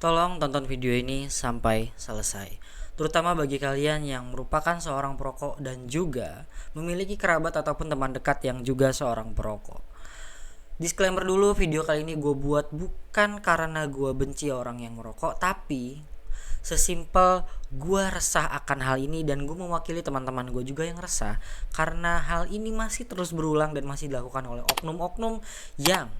Tolong tonton video ini sampai selesai, terutama bagi kalian yang merupakan seorang perokok dan juga memiliki kerabat ataupun teman dekat yang juga seorang perokok. Disclaimer dulu, video kali ini gue buat bukan karena gue benci orang yang merokok, tapi sesimpel gue resah akan hal ini dan gue mewakili teman-teman gue juga yang resah karena hal ini masih terus berulang dan masih dilakukan oleh oknum-oknum yang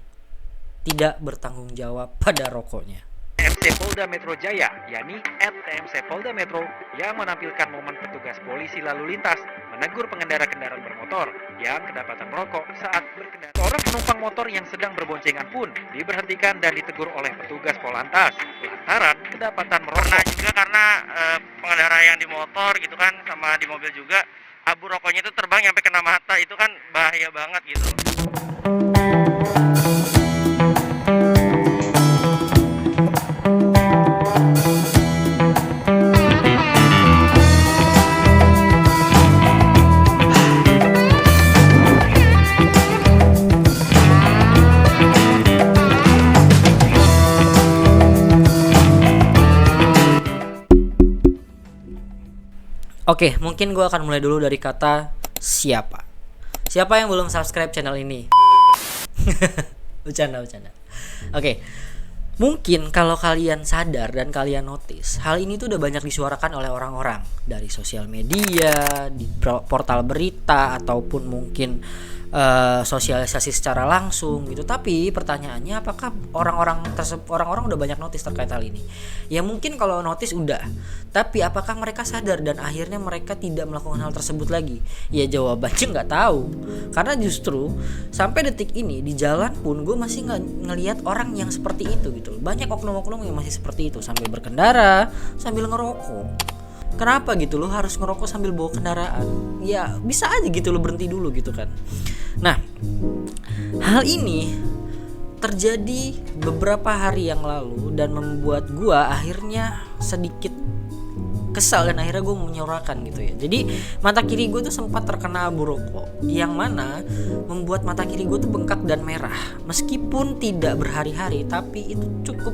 tidak bertanggung jawab pada rokoknya. TMC Polda Metro Jaya, yakni @TMC Polda Metro, yang menampilkan momen petugas polisi lalu lintas menegur pengendara kendaraan bermotor yang kedapatan merokok saat berkendara. Seorang penumpang motor yang sedang berboncengan pun diberhentikan dan ditegur oleh petugas Polantas lantaran kedapatan merokok. Pernah juga karena pengendara yang di motor gitu kan sama di mobil juga abu rokoknya itu terbang sampai kena mata, itu kan bahaya banget gitu. Oke, mungkin gue akan mulai dulu dari kata siapa. Siapa yang belum subscribe channel ini? Bercanda. Oke, mungkin kalau kalian sadar dan kalian notice, hal ini tuh udah banyak disuarakan oleh orang-orang dari sosial media, di portal berita, ataupun mungkin sosialisasi secara langsung gitu. Tapi pertanyaannya, apakah orang-orang udah banyak notice terkait hal ini? Ya mungkin kalau notice udah, tapi apakah mereka sadar dan akhirnya mereka tidak melakukan hal tersebut lagi? Ya jawabannya nggak tahu. Karena justru sampai detik ini di jalan pun gue masih nggak ngelihat orang yang seperti itu gitu. Banyak oknum-oknum yang masih seperti itu, sambil berkendara sambil ngerokok. Kenapa gitu lo harus ngerokok sambil bawa kendaraan? Ya bisa aja gitu lo berhenti dulu gitu kan. Nah, hal ini terjadi beberapa hari yang lalu dan membuat gua akhirnya sedikit kesal dan akhirnya gue menyuarakan gitu ya. Jadi mata kiri gue tuh sempat terkena abu rokok yang mana membuat mata kiri gue tuh bengkak dan merah. Meskipun tidak berhari-hari, tapi itu cukup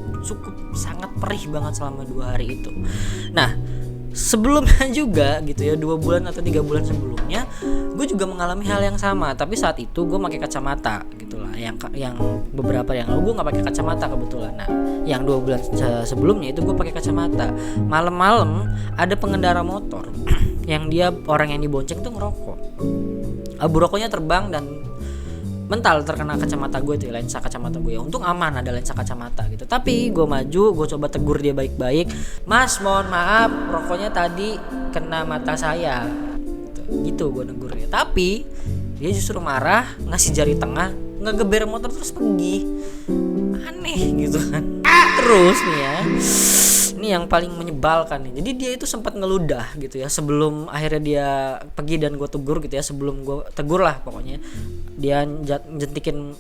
sangat perih banget selama 2 hari itu. Nah, sebelumnya juga gitu ya, 2 bulan atau 3 bulan sebelumnya gue juga mengalami hal yang sama, tapi saat itu gue pakai kacamata gitulah. Yang beberapa yang lalu gue nggak pakai kacamata kebetulan. Nah, yang 2 bulan sebelumnya itu gue pakai kacamata. Malam-malam ada pengendara motor yang dia orang yang dibonceng tuh ngerokok. Abu rokoknya terbang dan mental terkena kacamata gue tuh, lensa kacamata gue. Ya untung aman ada lensa kacamata gitu. Tapi gue maju, gue coba tegur dia baik-baik. Mas, mohon maaf, rokoknya tadi kena mata saya. Gitu gue negurnya. Tapi dia justru marah, ngasih jari tengah, ngegeber motor terus pergi. Aneh gitu kan. Terus nih ya, ini yang paling menyebalkan nih. Jadi dia itu sempat ngeludah gitu ya sebelum akhirnya dia pergi dan gue tegur gitu ya. Sebelum gue tegur lah pokoknya, dia jentikin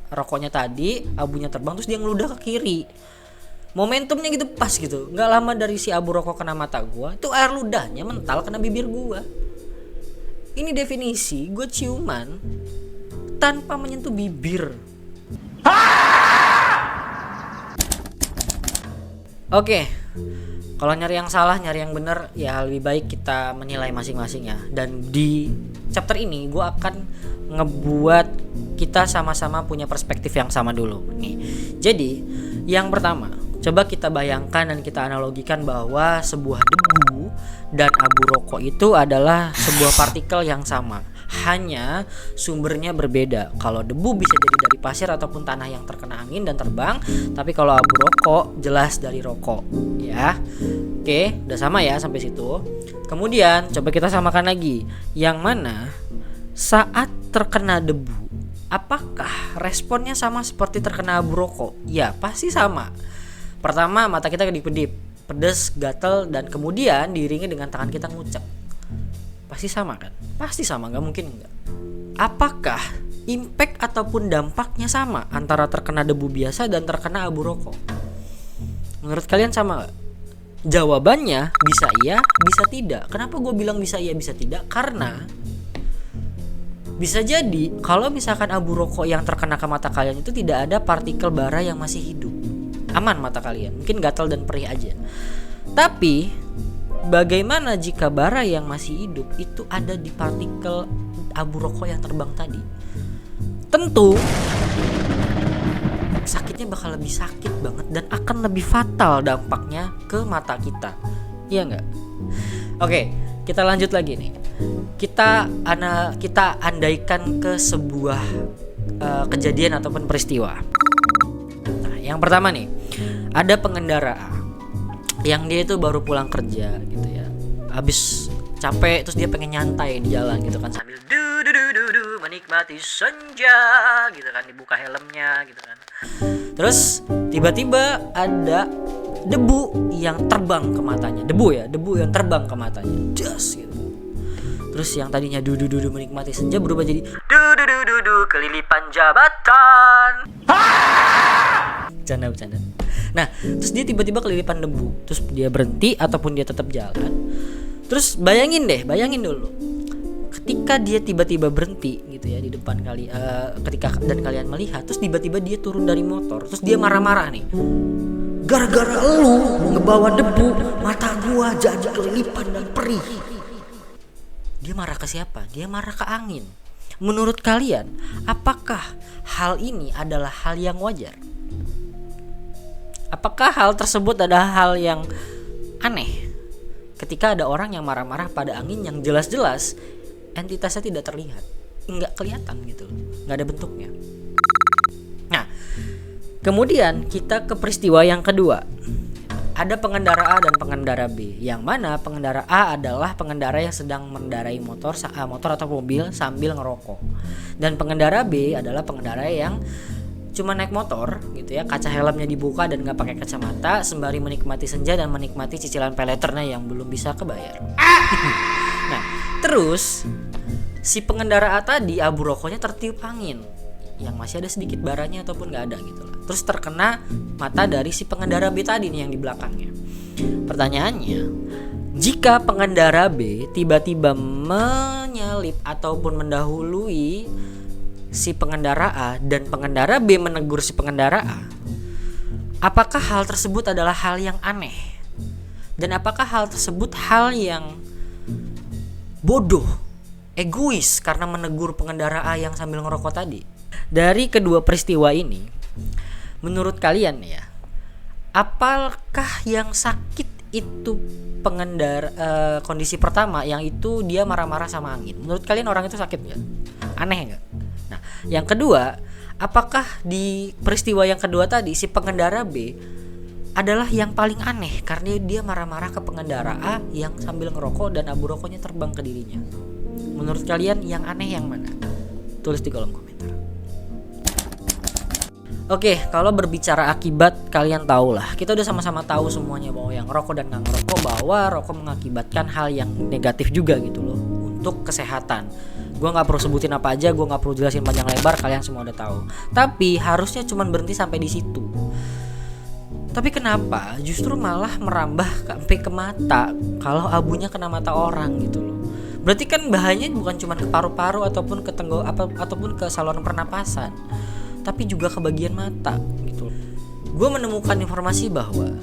rokoknya tadi, abunya terbang, terus dia ngeludah ke kiri. Momentumnya gitu pas gitu. Nggak lama dari si abu rokok kena mata gue, itu air ludahnya mental kena bibir gue. Ini definisi gue ciuman tanpa menyentuh bibir. Oke, kalau nyari yang salah, nyari yang benar, ya lebih baik kita menilai masing-masing ya. Dan di chapter ini gue akan ngebuat kita sama-sama punya perspektif yang sama dulu nih. Jadi yang pertama, coba kita bayangkan dan kita analogikan bahwa sebuah debu dan abu rokok itu adalah sebuah partikel yang sama, hanya sumbernya berbeda. Kalau debu bisa jadi dari pasir ataupun tanah yang terkena angin dan terbang, tapi kalau abu rokok jelas dari rokok ya. Oke, udah sama ya sampai situ. Kemudian coba kita samakan lagi, yang mana saat terkena debu, apakah responnya sama seperti terkena abu rokok? Ya pasti sama. Pertama, mata kita kedip-kedip, pedes, gatel, dan kemudian diiringi dengan tangan kita ngucek. Pasti sama kan? Pasti sama, gak mungkin enggak. Apakah impact ataupun dampaknya sama antara terkena debu biasa dan terkena abu rokok? Menurut kalian sama gak? Jawabannya bisa iya, bisa tidak. Kenapa gue bilang bisa iya, bisa tidak? Karena bisa jadi kalau misalkan abu rokok yang terkena ke mata kalian itu tidak ada partikel bara yang masih hidup. aman mata kalian, mungkin gatal dan perih aja. Tapi bagaimana jika bara yang masih hidup itu ada di partikel abu rokok yang terbang tadi? Tentu sakitnya bakal lebih sakit banget dan akan lebih fatal dampaknya ke mata kita. Iya nggak? Oke, kita lanjut lagi nih. Kita andaikan ke sebuah kejadian ataupun peristiwa. Nah, yang pertama nih, ada pengendara A yang dia itu baru pulang kerja gitu ya. Habis capek terus dia pengen nyantai di jalan gitu kan, sambil menikmati senja gitu kan, dibuka helmnya gitu kan. Terus tiba-tiba ada debu yang terbang ke matanya. Debu yang terbang ke matanya. Das gitu. Terus yang tadinya dudu menikmati senja berubah jadi dudu kelilipan jabatan. Bercanda. Nah, terus dia tiba-tiba kelilipan debu. Terus dia berhenti ataupun dia tetap jalan. Terus bayangin dulu. Ketika dia tiba-tiba berhenti gitu ya di depan ketika dan kalian melihat, terus tiba-tiba dia turun dari motor, terus dia marah-marah nih. Gara-gara lu ngebawa debu, mata gua jadi kelilipan dan perih. Dia marah ke siapa? Dia marah ke angin. Menurut kalian, apakah hal ini adalah hal yang wajar? Apakah hal tersebut adalah hal yang aneh? Ketika ada orang yang marah-marah pada angin yang jelas-jelas entitasnya tidak terlihat, nggak kelihatan gitu, nggak ada bentuknya. Nah, kemudian kita ke peristiwa yang kedua. Ada pengendara A dan pengendara B, yang mana pengendara A adalah pengendara yang sedang mengendarai motor atau mobil sambil ngerokok, dan pengendara B adalah pengendara yang cuma naik motor gitu ya, kaca helmnya dibuka dan nggak pakai kacamata, sembari menikmati senja dan menikmati cicilan peleternya yang belum bisa kebayar. Nah, terus si pengendara A tadi abu rokoknya tertiup angin yang masih ada sedikit baranya ataupun nggak ada gitu lah. Terus terkena mata dari si pengendara B tadi nih yang di belakangnya. Pertanyaannya, jika pengendara B tiba-tiba menyalip ataupun mendahului si pengendara A dan pengendara B menegur si pengendara A, apakah hal tersebut adalah hal yang aneh? Dan apakah hal tersebut hal yang bodoh, egois karena menegur pengendara A yang sambil ngerokok tadi? Dari kedua peristiwa ini, menurut kalian ya, apakah yang sakit itu kondisi pertama yang itu dia marah-marah sama angin? Menurut kalian orang itu sakit nggak? Aneh nggak? Nah, yang kedua, apakah di peristiwa yang kedua tadi si pengendara B adalah yang paling aneh karena dia marah-marah ke pengendara A yang sambil ngerokok dan abu rokoknya terbang ke dirinya? Menurut kalian yang aneh yang mana? Tulis di kolom komentar. Oke, kalau berbicara akibat, kalian tahu lah, kita udah sama-sama tahu semuanya bahwa yang rokok dan nggak ngerokok, bahwa rokok mengakibatkan hal yang negatif juga gitu loh untuk kesehatan. Gue nggak perlu sebutin apa aja, gue nggak perlu jelasin panjang lebar, kalian semua udah tahu. Tapi harusnya cuma berhenti sampai di situ. Tapi kenapa justru malah merambah sampai ke mata kalau abunya kena mata orang gitu loh? Berarti kan bahayanya bukan cuma ke paru-paru ataupun ke ataupun ke saluran pernapasan, tapi juga ke bagian mata gitu. Gue menemukan informasi bahwa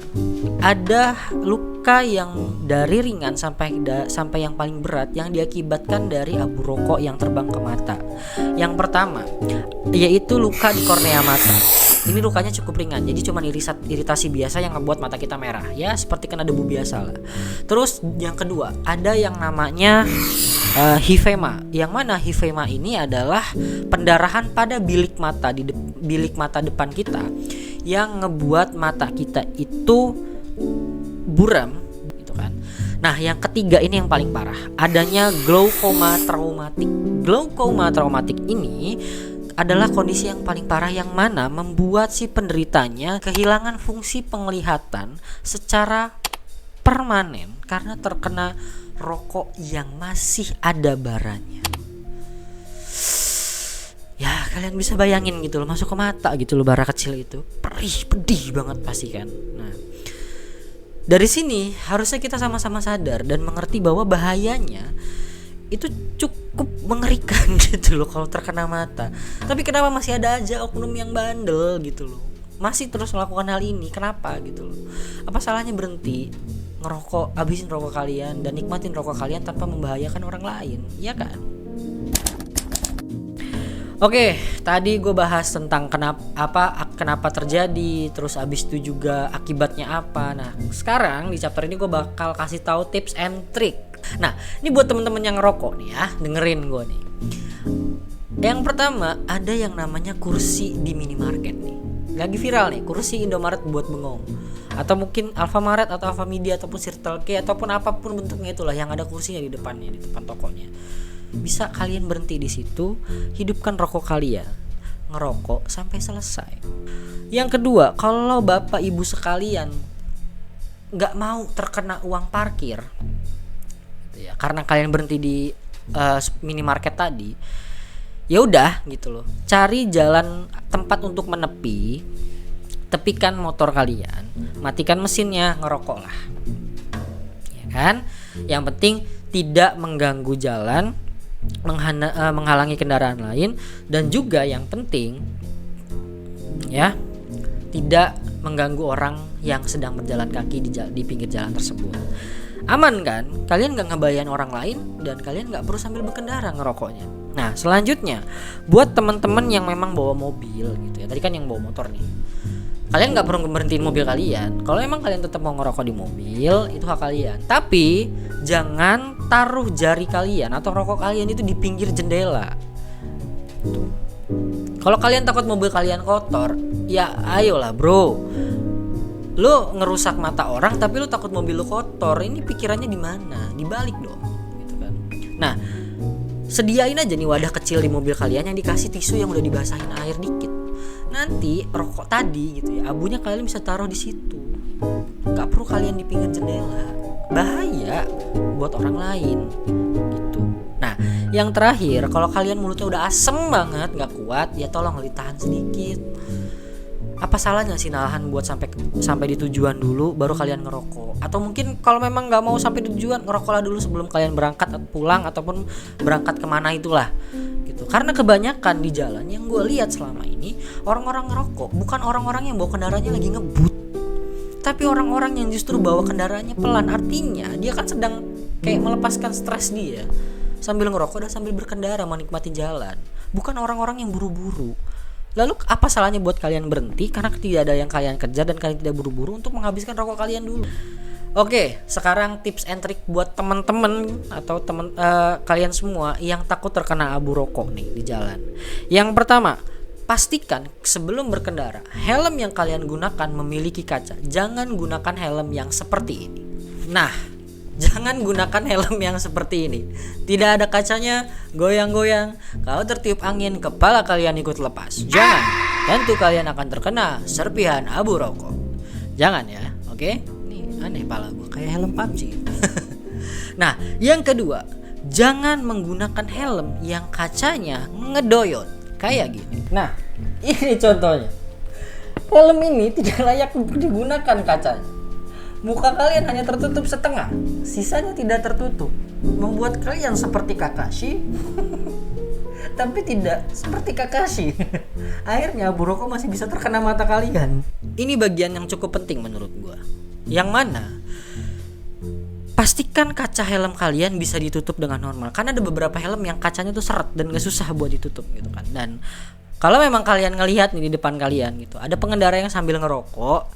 ada luka yang dari ringan sampai yang paling berat yang diakibatkan dari abu rokok yang terbang ke mata. Yang pertama yaitu luka di kornea mata. Ini lukanya cukup ringan, jadi cuma iritasi biasa yang membuat mata kita merah, ya seperti kena debu biasa lah. Terus yang kedua ada yang namanya hifema, yang mana hifema ini adalah pendarahan pada bilik mata di bilik mata depan kita yang ngebuat mata kita itu buram gitu kan. Nah, yang ketiga ini yang paling parah, adanya glaukoma traumatik. Glaukoma traumatik ini adalah kondisi yang paling parah yang mana membuat si penderitanya kehilangan fungsi penglihatan secara permanen karena terkena rokok yang masih ada baranya. Ya, kalian bisa bayangin gitu loh, masuk ke mata gitu loh, bara kecil itu. Perih, pedih banget pasti kan. Nah, dari sini harusnya kita sama-sama sadar dan mengerti bahwa bahayanya itu cukup mengerikan gitu loh kalau terkena mata. Tapi kenapa masih ada aja oknum yang bandel gitu loh. masih terus melakukan hal ini. Kenapa gitu loh? Apa salahnya berhenti ngerokok, habisin rokok kalian dan nikmatin rokok kalian tanpa membahayakan orang lain, ya kan? Oke, tadi gue bahas tentang kenapa terjadi, terus abis itu juga akibatnya apa. Nah, sekarang di chapter ini gue bakal kasih tahu tips and trick. Nah, ini buat temen-temen yang ngerokok nih ya, dengerin gue nih. Yang pertama, ada yang namanya kursi di minimarket nih. Lagi viral nih, kursi Indomaret buat bengong. Atau mungkin Alfamaret atau Alfamedia ataupun Circle K ataupun apapun bentuknya itulah yang ada kursinya di depannya, di depan tokonya. Bisa kalian berhenti di situ, hidupkan rokok kalian, ngerokok sampai selesai. Yang kedua, kalau bapak ibu sekalian nggak mau terkena uang parkir, gitu ya, karena kalian berhenti di minimarket tadi, ya udah gitu loh, cari jalan tempat untuk menepi, tepikan motor kalian, matikan mesinnya, ngerokok lah, ya kan? Yang penting tidak mengganggu jalan, menghalangi kendaraan lain, dan juga yang penting ya, tidak mengganggu orang yang sedang berjalan kaki di pinggir jalan tersebut. Aman kan? Kalian gak ngebahayain orang lain dan kalian gak perlu sambil berkendara ngerokoknya. Nah, selanjutnya buat teman-teman yang memang bawa mobil gitu ya. Tadi kan yang bawa motor nih. Kalian gak perlu berhentiin mobil kalian. Kalau emang kalian tetap mau ngerokok di mobil, itu hak kalian. Tapi jangan taruh jari kalian atau rokok kalian itu di pinggir jendela. Kalau kalian takut mobil kalian kotor, ya ayolah bro. Lu ngerusak mata orang tapi lu takut mobil lu kotor. Ini pikirannya di mana? Dibalik dong, gitu kan. Nah, sediain aja nih wadah kecil di mobil kalian yang dikasih tisu yang udah dibasahin air dikit. Nanti rokok tadi gitu ya, abunya kalian bisa taruh di situ. Gak perlu kalian di pinggir jendela. Bahaya buat orang lain gitu. Nah, yang terakhir, kalau kalian mulutnya udah asem banget, gak kuat, ya tolong ditahan sedikit. Apa salahnya sih nahan buat sampai di tujuan dulu baru kalian ngerokok? Atau mungkin kalau memang nggak mau sampai di tujuan, ngerokoklah dulu sebelum kalian berangkat atau pulang ataupun berangkat kemana itulah gitu. Karena kebanyakan di jalan yang gue lihat selama ini, orang-orang ngerokok bukan orang-orang yang bawa kendaraannya lagi ngebut, tapi orang-orang yang justru bawa kendaraannya pelan. Artinya dia kan sedang kayak melepaskan stres dia sambil ngerokok dan sambil berkendara menikmati jalan. Bukan orang-orang yang buru-buru. Lalu apa salahnya buat kalian berhenti karena tidak ada yang kalian kejar dan kalian tidak buru-buru untuk menghabiskan rokok kalian dulu. Oke, sekarang tips and trick buat teman-teman atau kalian semua yang takut terkena abu rokok nih di jalan. Yang pertama, pastikan sebelum berkendara helm yang kalian gunakan memiliki kaca. Jangan gunakan helm yang seperti ini. Nah, jangan gunakan helm yang seperti ini. Tidak ada kacanya, goyang-goyang, kalau tertiup angin kepala kalian ikut lepas. Jangan, tentu kalian akan terkena serpihan abu rokok. Jangan ya, oke? Ini aneh pala gue, kayak helm PUBG. Nah, yang kedua, jangan menggunakan helm yang kacanya ngedoyot kayak gini. Nah, ini contohnya. Helm ini tidak layak untuk digunakan kacanya. Muka kalian hanya tertutup setengah, sisanya tidak tertutup, membuat kalian seperti Kakashi tapi tidak seperti Kakashi. Akhirnya abu rokok masih bisa terkena mata kalian. Ini bagian yang cukup penting menurut gua, yang mana pastikan kaca helm kalian bisa ditutup dengan normal. Karena ada beberapa helm yang kacanya tuh seret dan gak susah buat ditutup gitu kan. Dan kalau memang kalian ngelihat nih di depan kalian gitu, ada pengendara yang sambil ngerokok,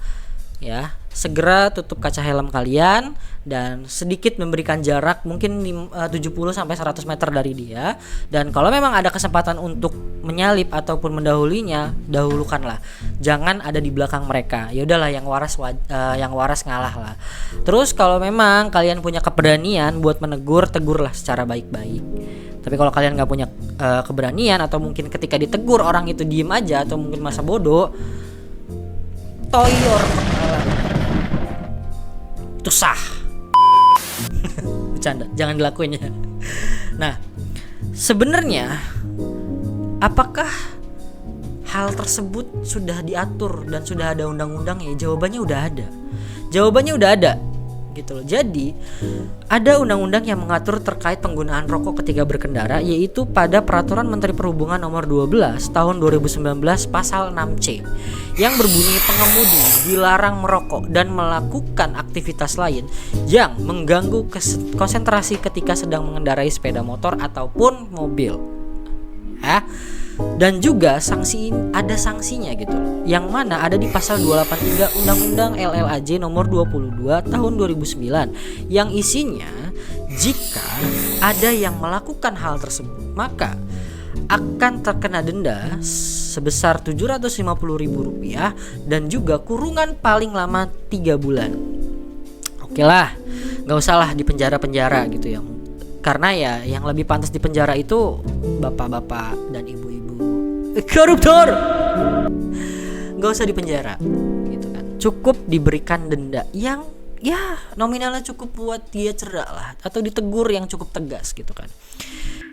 ya, segera tutup kaca helm kalian dan sedikit memberikan jarak mungkin 70 sampai 100 meter dari dia. Dan kalau memang ada kesempatan untuk menyalip ataupun mendahulinya, dahulukanlah. Jangan ada di belakang mereka. Ya udahlah, yang waras ngalah lah. Terus kalau memang kalian punya keberanian buat menegur, tegurlah secara baik-baik. Tapi kalau kalian nggak punya keberanian atau mungkin ketika ditegur orang itu diem aja atau mungkin masa bodoh, toyor itu sah. Bercanda, jangan dilakuin ya. Nah, sebenarnya apakah hal tersebut sudah diatur dan sudah ada undang-undangnya? Jawabannya udah ada. gitu loh. Jadi ada undang-undang yang mengatur terkait penggunaan rokok ketika berkendara, yaitu pada Peraturan Menteri Perhubungan Nomor 12 Tahun 2019 Pasal 6C yang berbunyi pengemudi dilarang merokok dan melakukan aktivitas lain yang mengganggu konsentrasi ketika sedang mengendarai sepeda motor ataupun mobil. Dan juga ada sanksinya gitu loh, yang mana ada di pasal 283 Undang-Undang LLAJ nomor 22 tahun 2009 yang isinya jika ada yang melakukan hal tersebut maka akan terkena denda sebesar Rp750.000 dan juga kurungan paling lama 3 bulan. Oke lah, gak usah lah di penjara-penjara gitu ya, karena ya yang lebih pantas di penjara itu bapak-bapak dan ibu-ibu koruptor. Gak usah di penjara gitu kan, cukup diberikan denda yang ya nominalnya cukup buat dia cerak lah, atau ditegur yang cukup tegas gitu kan.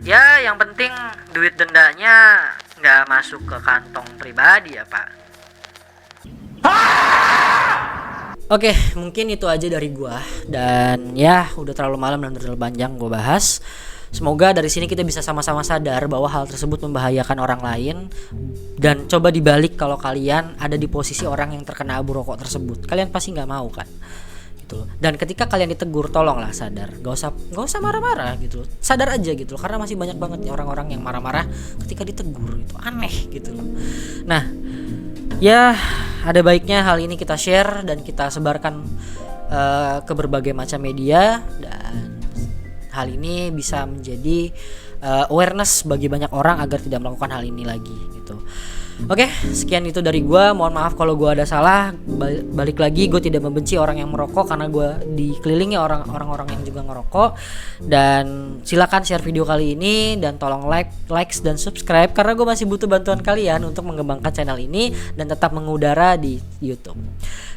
Ya yang penting duit dendanya gak masuk ke kantong pribadi ya pak. Oke, mungkin itu aja dari gua. Dan ya udah terlalu malam dan terlalu panjang gua bahas. Semoga dari sini kita bisa sama-sama sadar bahwa hal tersebut membahayakan orang lain. Dan coba dibalik, kalau kalian ada di posisi orang yang terkena abu rokok tersebut, kalian pasti gak mau kan gitu. Dan ketika kalian ditegur, tolonglah sadar, gak usah marah-marah gitu. Sadar aja gitu, karena masih banyak banget orang-orang yang marah-marah ketika ditegur. Itu aneh gitu. Nah ya ada baiknya hal ini kita share dan kita sebarkan ke berbagai macam media, dan hal ini bisa menjadi awareness bagi banyak orang agar tidak melakukan hal ini lagi gitu. Oke, sekian itu dari gue. Mohon maaf kalau gue ada salah. Balik lagi, gue tidak membenci orang yang merokok karena gue dikelilingi orang-orang yang juga ngerokok. Dan silakan share video kali ini dan tolong likes dan subscribe karena gue masih butuh bantuan kalian untuk mengembangkan channel ini dan tetap mengudara di YouTube.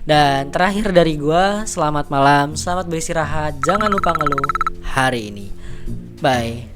Dan terakhir dari gue, selamat malam, selamat beristirahat, jangan lupa ngeluh hari ini. Bye.